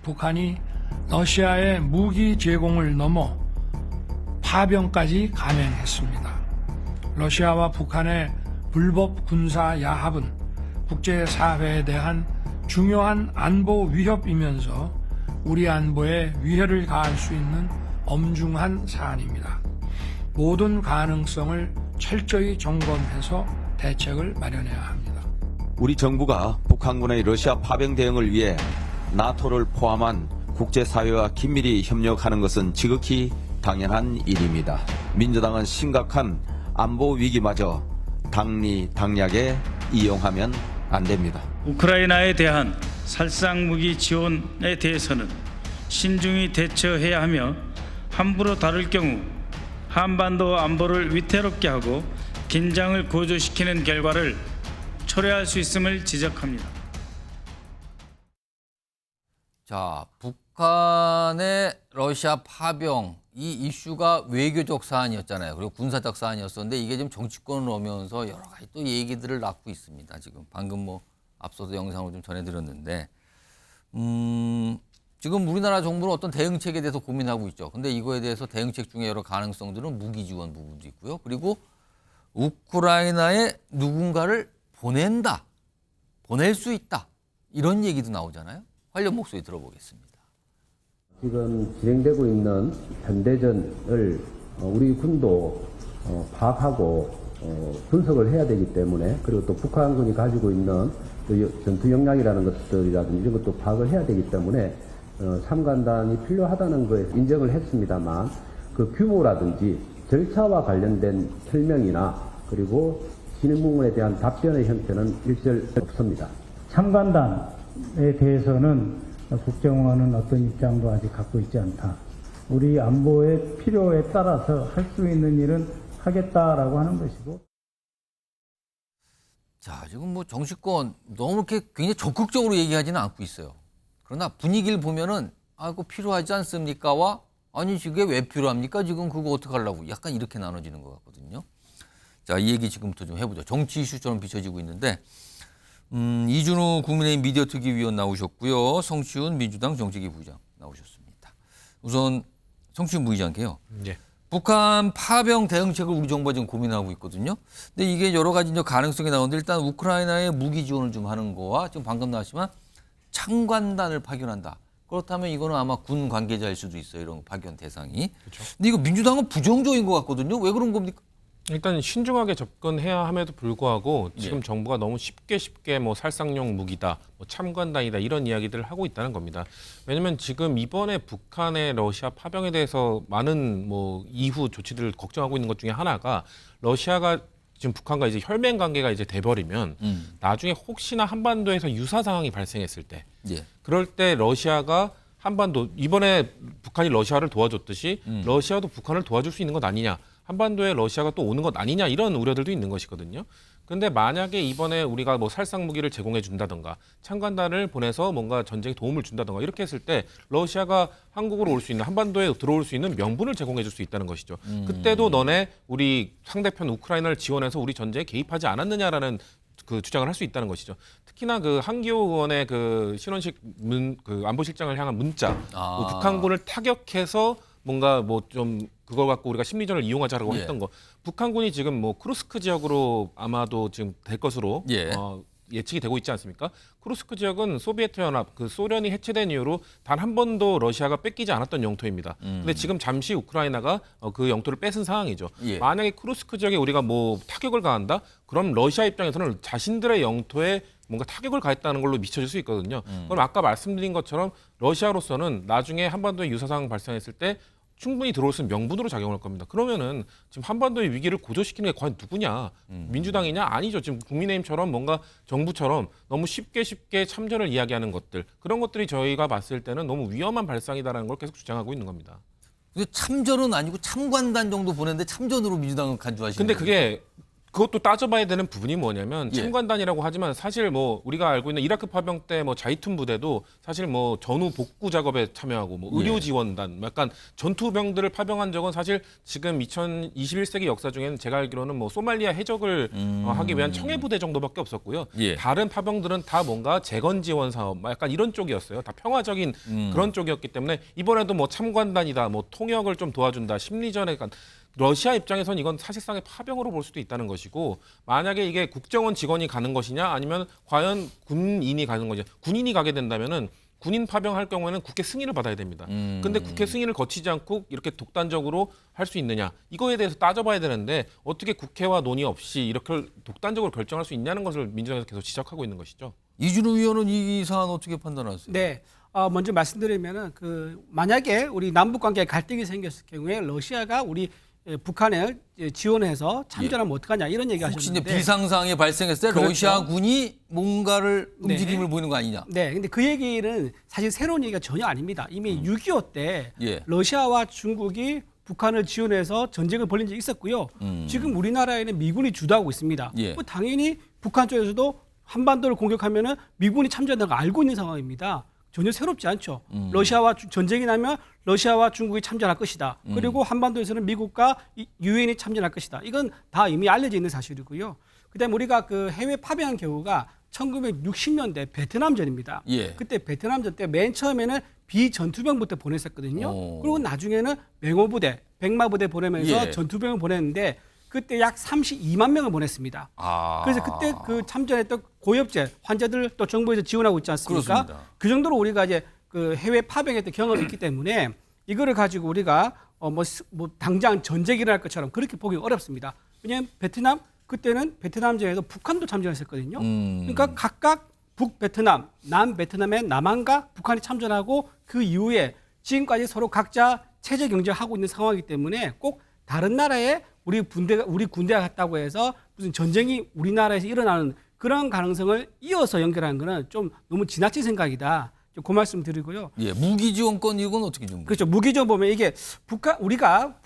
북한이 러시아의 무기 제공을 넘어 파병까지 감행했습니다. 러시아와 북한의 불법 군사 야합은 국제사회에 대한 중요한 안보 위협이면서 우리 안보에 위해를 가할 수 있는 엄중한 사안입니다. 모든 가능성을 철저히 점검해서 대책을 마련해야 합니다. 우리 정부가 북한군의 러시아 파병 대응을 위해 나토를 포함한 국제사회와 긴밀히 협력하는 것은 지극히 당연한 일입니다. 민주당은 심각한 안보 위기마저 당리당략에 이용하면 안 됩니다. 우크라이나에 대한 살상무기 지원에 대해서는 신중히 대처해야 하며 함부로 다룰 경우 한반도 안보를 위태롭게 하고 긴장을 고조시키는 결과를 초래할 수 있음을 지적합니다. 자, 북한의 러시아 파병 이 이슈가 외교적 사안이었잖아요. 그리고 군사적 사안이었었는데 이게 지금 정치권을 오면서 여러 가지 또 얘기들을 낳고 있습니다. 지금 방금 뭐 앞서도 영상으로 좀 전해드렸는데 지금 우리나라 정부는 어떤 대응책에 대해서 고민하고 있죠. 근데 이거에 대해서 대응책 중에 여러 가능성들은 무기 지원 부분도 있고요. 그리고 우크라이나에 누군가를 보낸다, 보낼 수 있다 이런 얘기도 나오잖아요. 관련 목소리 들어보겠습니다. 지금 진행되고 있는 현대전을 우리 군도 파악하고 분석을 해야 되기 때문에, 그리고 또 북한군이 가지고 있는 전투 역량이라는 것들이라든지 이런 것도 파악을 해야 되기 때문에 참관단이 필요하다는 거에 인정을 했습니다만, 그 규모라든지 절차와 관련된 설명이나 그리고 질문에 대한 답변의 형태는 일절 없습니다. 참관단에 대해서는 국정원은 어떤 입장도 아직 갖고 있지 않다. 우리 안보의 필요에 따라서 할 수 있는 일은 하겠다라고 하는 것이고. 자, 지금 뭐 정치권 너무 이렇게 굉장히 적극적으로 얘기하지는 않고 있어요. 그러나 분위기를 보면은 그거 필요하지 않습니까와 아니 이게 왜 필요합니까? 지금 그거 어떻게 하려고 약간 이렇게 나눠지는 것 같거든요. 자, 이 얘기 지금부터 좀 해보죠. 정치 이슈처럼 비춰지고 있는데 이준우 국민의힘 미디어특위위원 나오셨고요. 성시훈 민주당 정책위 부의장 나오셨습니다. 우선 성시훈 부의장께요. 예. 북한 파병 대응책을 우리 정부가 지금 고민하고 있거든요. 근데 이게 여러 가지 이제 가능성이 나오는데 일단 우크라이나에 무기 지원을 좀 하는 거와 지금 방금 나왔지만 참관단을 파견한다. 그렇다면 이거는 아마 군 관계자일 수도 있어요. 이런 파견 대상이. 그렇죠. 근데 이거 민주당은 부정적인 것 같거든요. 왜 그런 겁니까? 일단 신중하게 접근해야 함에도 불구하고 지금 예. 정부가 너무 쉽게 뭐 살상용 무기다, 뭐 참관단이다 이런 이야기들을 하고 있다는 겁니다. 왜냐하면 지금 이번에 북한의 러시아 파병에 대해서 많은 뭐 이후 조치들을 걱정하고 있는 것 중에 하나가 러시아가 지금 북한과 이제 혈맹 관계가 이제 돼버리면 나중에 혹시나 한반도에서 유사 상황이 발생했을 때, 예. 그럴 때 러시아가 한반도 이번에 북한이 러시아를 도와줬듯이 러시아도 북한을 도와줄 수 있는 것 아니냐. 한반도에 러시아가 또 오는 것 아니냐 이런 우려들도 있는 것이거든요. 그런데 만약에 이번에 우리가 뭐 살상 무기를 제공해 준다던가 참관단을 보내서 뭔가 전쟁에 도움을 준다던가 이렇게 했을 때 러시아가 한국으로 올 수 있는 한반도에 들어올 수 있는 명분을 제공해 줄 수 있다는 것이죠. 그때도 너네 우리 상대편 우크라이나를 지원해서 우리 전쟁에 개입하지 않았느냐라는 그 주장을 할 수 있다는 것이죠. 특히나 그 한기호 의원의 그 신원식 그 안보실장을 향한 문자, 뭐 북한군을 타격해서 뭔가 뭐 좀 그걸 갖고 우리가 심리전을 이용하자라고 예. 했던 거. 북한군이 지금 뭐 크루스크 지역으로 아마도 지금 될 것으로 예. 예측이 되고 있지 않습니까? 크루스크 지역은 소비에트 연합, 그 소련이 해체된 이후로 단 한 번도 러시아가 뺏기지 않았던 영토입니다. 근데 지금 잠시 우크라이나가 그 영토를 뺏은 상황이죠. 예. 만약에 크루스크 지역에 우리가 뭐 타격을 가한다? 그럼 러시아 입장에서는 자신들의 영토에 뭔가 타격을 가했다는 걸로 미쳐질 수 있거든요. 그럼 아까 말씀드린 것처럼 러시아로서는 나중에 한반도에 유사상 발생했을 때 충분히 들어올 수 있는 명분으로 작용할 겁니다. 그러면은 지금 한반도의 위기를 고조시키는 게 과연 누구냐? 민주당이냐? 아니죠. 지금 국민의힘처럼 뭔가 정부처럼 너무 쉽게 참전을 이야기하는 것들, 그런 것들이 저희가 봤을 때는 너무 위험한 발상이다라는 걸 계속 주장하고 있는 겁니다. 근데 참전은 아니고 참관단 정도 보냈는데 참전으로 민주당은 간주하시는 근데 그게 그것도 따져봐야 되는 부분이 뭐냐면 예. 참관단이라고 하지만 사실 뭐 우리가 알고 있는 이라크 파병 때 뭐 자이툰 부대도 사실 뭐 전후 복구 작업에 참여하고 뭐 의료 지원단 약간 전투병들을 파병한 적은 사실 지금 2021세기 역사 중에는 제가 알기로는 뭐 소말리아 해적을 하기 위한 청해 부대 정도밖에 없었고요. 예. 다른 파병들은 다 뭔가 재건 지원 사업 막 약간 이런 쪽이었어요. 다 평화적인 그런 쪽이었기 때문에 이번에도 뭐 참관단이다, 뭐 통역을 좀 도와준다, 심리전에 약간 러시아 입장에선 이건 사실상의 파병으로 볼 수도 있다는 것이고 만약에 이게 국정원 직원이 가는 것이냐 아니면 과연 군인이 가는 것이냐 군인이 가게 된다면은 군인 파병할 경우에는 국회 승인을 받아야 됩니다. 근데 국회 승인을 거치지 않고 이렇게 독단적으로 할 수 있느냐 이거에 대해서 따져봐야 되는데 어떻게 국회와 논의 없이 이렇게 독단적으로 결정할 수 있냐는 것을 민주당에서 계속 지적하고 있는 것이죠. 이준우 의원은 이 사안 어떻게 판단하세요? 네. 먼저 말씀드리면은 만약에 우리 남북 관계에 갈등이 생겼을 경우에 러시아가 우리 북한을 지원해서 참전하면 어떡하냐 이런 얘기 혹시 이제 하셨는데 비상상이 발생했을 때 그렇죠. 러시아군이 뭔가를 네. 움직임을 보이는 거 아니냐? 네, 근데 그 얘기는 사실 새로운 얘기가 전혀 아닙니다. 이미 6.25 때 예. 러시아와 중국이 북한을 지원해서 전쟁을 벌인 적이 있었고요. 지금 우리나라에는 미군이 주도하고 있습니다. 예. 뭐 당연히 북한 쪽에서도 한반도를 공격하면은 미군이 참전한다는 걸 알고 있는 상황입니다. 전혀 새롭지 않죠. 러시아와 전쟁이 나면 러시아와 중국이 참전할 것이다. 그리고 한반도에서는 미국과 유엔이 참전할 것이다. 이건 다 이미 알려져 있는 사실이고요. 그다음에 우리가 해외 파병한 경우가 1960년대 베트남전입니다. 예. 그때 베트남전 때 맨 처음에는 비전투병부터 보냈었거든요. 그리고 나중에는 맹호부대, 백마부대 보내면서 예. 전투병을 보냈는데 그때 약 32만 명을 보냈습니다. 그래서 그때 참전했던 고엽제 환자들 또 정부에서 지원하고 있지 않습니까? 그렇습니다. 그 정도로 우리가 이제 해외 파병했던 경험이 있기 때문에 이거를 가지고 우리가 뭐 당장 전쟁이 일어날 것처럼 그렇게 보기 어렵습니다. 왜냐하면 그때는 베트남전에도 북한도 참전했었거든요. 그러니까 각각 북베트남, 남베트남의 남한과 북한이 참전하고 그 이후에 지금까지 서로 각자 체제 경쟁하고 있는 상황이기 때문에 꼭 다른 나라에 우리 군대가 갔다고 해서 무슨 전쟁이 우리나라에서 일어나는 그런 가능성을 이어서 연결하는 거는 좀 너무 지나친 생각이다. 그 말씀 드리고요. 예, 무기 지원권 이건 어떻게 좀? 그렇죠. 무기 지원 보면 이게 우리가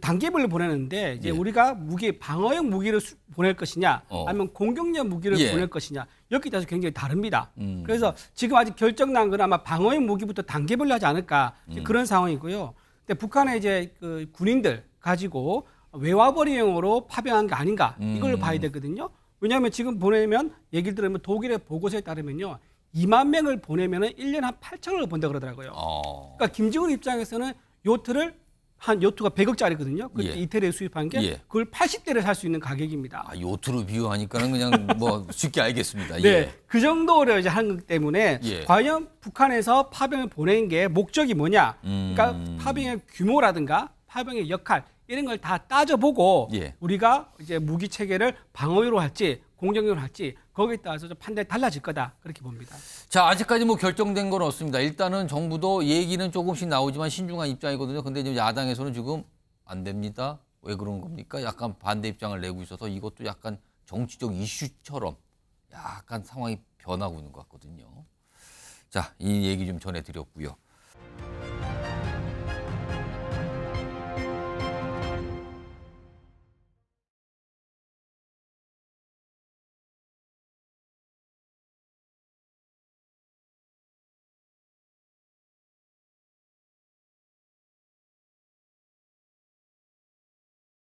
단계별로 보내는데 이제 예. 우리가 방어용 무기를 보낼 것이냐, 아니면 공격용 무기를 예. 보낼 것이냐 여기에 따라서 굉장히 다릅니다. 그래서 지금 아직 결정난 건 아마 방어용 무기부터 단계별로 하지 않을까 그런 상황이고요. 근데 북한의 이제 군인들 가지고 외화벌이용으로 파병한 게 아닌가 이걸로 봐야 되거든요. 왜냐하면 지금 보내면 얘기를 들으면 독일의 보고서에 따르면요. 2만 명을 보내면은 1년에 한 8천억을 번다 그러더라고요. 그러니까 김정은 입장에서는 요트가 100억짜리거든요. 그때 예. 이태리에 수입한 게 예. 그걸 80대를 살 수 있는 가격입니다. 요트로 비유하니까는 그냥 뭐 쉽게 알겠습니다. 네, 예. 그 정도로 이제 하는 거기 때문에 예. 과연 북한에서 파병을 보낸 게 목적이 뭐냐? 그러니까 파병의 규모라든가 파병의 역할 이런 걸 다 따져보고 예. 우리가 이제 무기 체계를 방어유로 할지 공격용으로 할지 거기에 따라서 좀 판단이 달라질 거다 그렇게 봅니다. 자, 아직까지 뭐 결정된 건 없습니다. 일단은 정부도 얘기는 조금씩 나오지만 신중한 입장이거든요. 근데 지금 야당에서는 지금 안 됩니다. 왜 그런 겁니까? 약간 반대 입장을 내고 있어서 이것도 약간 정치적 이슈처럼 약간 상황이 변하고 있는 것 같거든요. 자, 이 얘기 좀 전해드렸고요.